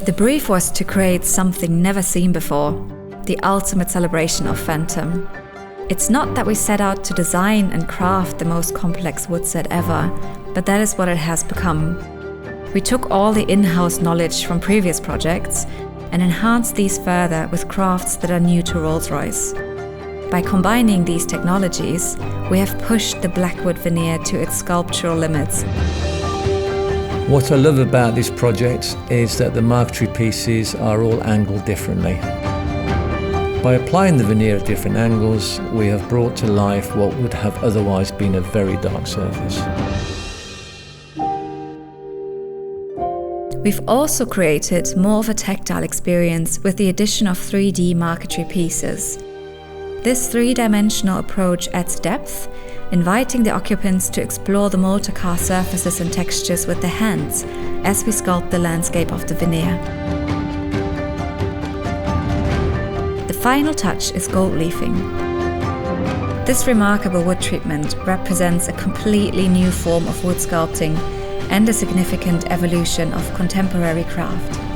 The brief was to create something never seen before, the ultimate celebration of Phantom. It's not that we set out to design and craft the most complex wood set ever, but that is what it has become. We took all the in-house knowledge from previous projects and enhanced these further with crafts that are new to Rolls-Royce. By combining these technologies, we have pushed the blackwood veneer to its sculptural limits. What I love about this project is that the marquetry pieces are all angled differently. By applying the veneer at different angles, we have brought to life what would have otherwise been a very dark surface. We've also created more of a tactile experience with the addition of 3D marquetry pieces. This three-dimensional approach adds depth, inviting the occupants to explore the mortar surfaces and textures with their hands as we sculpt the landscape of the veneer. The final touch is gold leafing. This remarkable wood treatment represents a completely new form of wood sculpting and a significant evolution of contemporary craft.